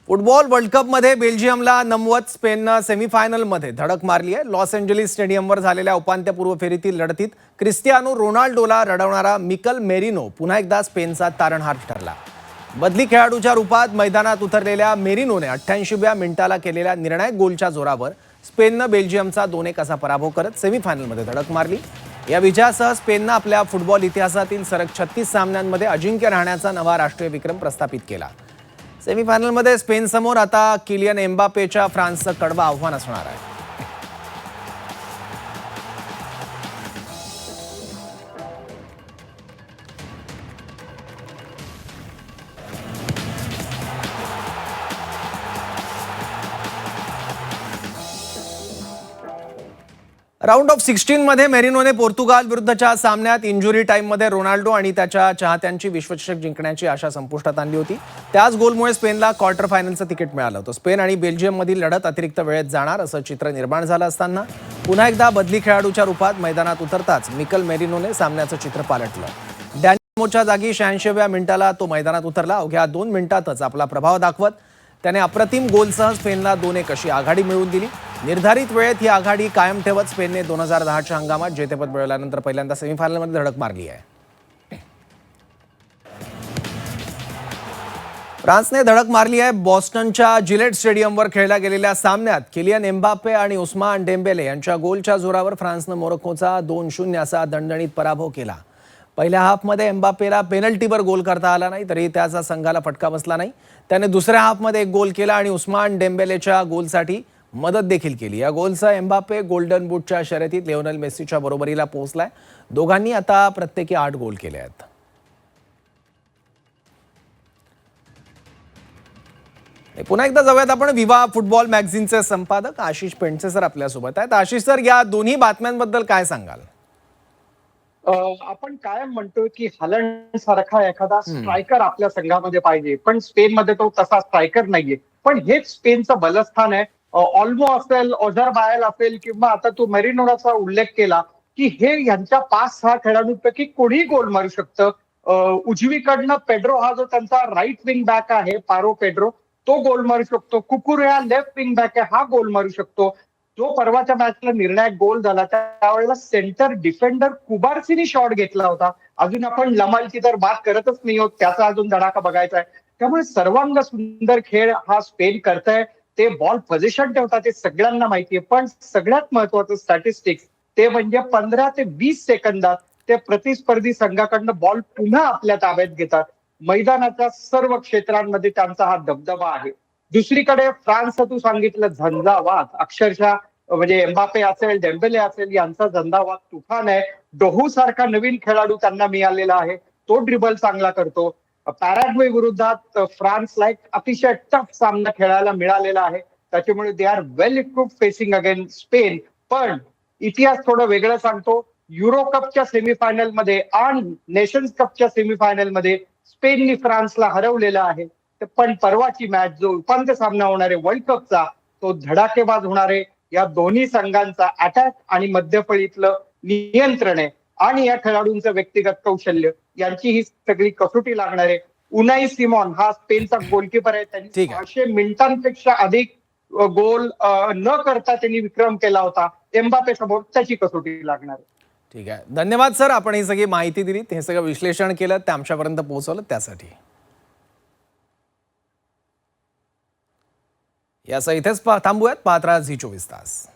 Football world कपमध्ये बेल्जियमला नमवत स्पेननं सेमीफायनलमध्ये धडक मारली आहे। लॉस एंजेलिस स्टेडियमवर झालेल्या उपांत्यपूर्व फेरीतील लढतीत क्रिस्टियानो रोनाल्डोला रडवणारा मिकल मेरिनो पुन्हा एकदा स्पेनचा तारणहार ठरला। बदली खेळाडूच्या रूपात मैदानात उतरलेल्या मेरिनोने 88व्या मिनिटाला केलेल्या निर्णायक गोलच्या जोरावर स्पेननं बेल्जियमचा 2-1 असा पराभव करत सेमीफायनलमध्ये धडक मारली। या विजयासह स्पेननं आपल्या फुटबॉल इतिहासातील सलग 36 सामन्यांमध्ये अजिंक्य राहण्याचा नवा राष्ट्रीय विक्रम प्रस्थापित केला। सेमीफायनलमध्ये स्पेन समोर आता किलियन एम्बापेच्या फ्रान्सचं कडवं आव्हान असणार आहे। राउंड ऑफ 16 मध्ये मेरिनोने पोर्तुगाल विरुद्धच्या सामन्यात इंजुरी टाइममध्ये रोनाल्डो आणि त्याच्या चाहत्यांची विश्वचषक जिंकण्याची आशा संपुष्टात आणली होती। त्याच गोलमुळे स्पेनला क्वार्टर फायनलचं तिकीट मिळालं होतं। स्पेन आणि बेल्जियममधील लढत अतिरिक्त वेळेत जाणार असं चित्र निर्माण झालं असताना पुन्हा एकदा बदली खेळाडूच्या रूपात मैदानात उतरताच मिकल मेरिनोने सामन्याचं चित्र पालटलं। डॅनियलच्या जागी 86व्या मिनिटाला तो मैदानात उतरला। अवघ्या 2 मिनिटातच आपला प्रभाव दाखवत त्याने अप्रतिम गोलसह स्पेनला 2-1 अशी आघाडी मिळवून दिली। निर्धारित वेळेत ही आघाडी कायम ठेवत स्पेनने 2010च्या हंगामात जेतेपद मिळवल्यानंतर पहिल्यांदा सेमीफायनलमध्ये धडक मारली आहे। फ्रान्सने धडक मारली आहे। बॉस्टनच्या जिलेट स्टेडियमवर खेळल्या गेलेल्या सामन्यात किलियन एम्बापे आणि उस्मान डेम्बेले यांच्या गोलच्या जोरावर फ्रान्सनं मोरोक्कोचा 2-0 असा दणदणीत पराभव केला। पहिल्या हाफमध्ये एम्बापेला पेनल्टीवर गोल करता आला नाही, तरी त्याचा संघाला फटका बसला नाही। त्याने दुसऱ्या हाफमध्ये एक गोल केला आणि उस्मान डेम्बेलेच्या गोलसाठी मदत देखील केली। या गोलसह एम्बापे गोल्डन बूटच्या शर्यतीत लिओनेल मेसीच्या बरोबरीला पोहोचलाय। दोघांनी आता प्रत्येकी 8 गोल केले आहेत। पुन्हा एकदा जाऊयात आपण विवा फुटबॉल मॅगझिनचे संपादक आशिष पेंडसे सर आपल्यासोबत आहेत। आशिष सर, या दोन्ही बातम्यांबद्दल काय सांगाल? आपण कायम म्हणतो की हॉलंड सारखा एखादा स्ट्रायकर आपल्या संघामध्ये पाहिजे, पण स्पेनमध्ये तो तसा स्ट्रायकर नाहीये। पण हेच स्पेनचं बलस्थान आहे। ऑल्मो असेल, ओझरबायल असेल किंवा आता तू मेरिनोचा उल्लेख केला की हे यांच्या 5-6 खेळाडूंपैकी कोणीही गोल मारू शकतं। उजवीकडनं पेड्रो हा जो त्यांचा राईट विंग बॅक आहे, पारो पेड्रो, तो गोल मारू शकतो। कुकुरेया लेफ्ट विंग बॅक आहे, हा गोल मारू शकतो। जो परवाच्या मॅचला निर्णायक गोल झाला त्यावेळेला सेंटर डिफेंडर कुबार्सीनी शॉट घेतला होता। अजून आपण लमालची तर बात करतच नाही आहोत, त्याचा अजून धडाका बघायचा आहे। त्यामुळे सर्वांग सुंदर खेळ हा स्पेन करताय। ते बॉल पोझिशन ठेवतात ते सगळ्यांना माहितीये, पण सगळ्यात महत्वाचं स्टॅटिस्टिक्स ते म्हणजे 15 ते 20 सेकंदात ते प्रतिस्पर्धी संघाकडनं बॉल पुन्हा आपल्या ताब्यात घेतात। मैदानाच्या सर्व क्षेत्रांमध्ये त्यांचा हा दबदबा आहे। दुसरीकडे फ्रान्स तू सांगितलं झंझावात, अक्षरशः म्हणजे एम्बापे असेल, डेम्बेले असेल, यांचा झंझावात तुफान आहे। डोहू सारखा नवीन खेळाडू त्यांना मिळालेला आहे, तो ड्रिबल चांगला करतो। पॅराग्वे विरुद्धात फ्रान्सला एक अतिशय टफ सामना खेळायला मिळालेला आहे, त्याच्यामुळे they are well equipped facing against Spain. पण इतिहास थोडं वेगळं सांगतो। युरो कपच्या सेमीफायनलमध्ये आणि नेशन्स कपच्या सेमीफायनलमध्ये स्पेननी फ्रान्सला हरवलेला आहे। पण परवाची मॅच जो उपांत्य सामना होणार आहे वर्ल्ड कपचा, तो धडाकेबाज होणार आहे। या दोन्ही संघांचा अटॅक आणि मध्यफळीतलं नियंत्रण आहे आणि या खेळाडूंचं व्यक्तिगत कौशल्य यांची ही सगळी कसोटी लागणार आहे। उनाई सिमॉन हा स्पेनचा गोलकीपर आहे, त्यांनी 600 मिनिटांपेक्षा अधिक गोल न करता त्यांनी विक्रम केला होता। एम्बापे समोर त्याची कसोटी लागणार आहे। ठीक आहे, धन्यवाद सर, आपण ही सगळी माहिती दिली, हे सगळं विश्लेषण केलं, ते आमच्यापर्यंत पोहोचवलं त्यासाठी। यासह इथेच थांबूयात। पाहत राहा झी 24 तास।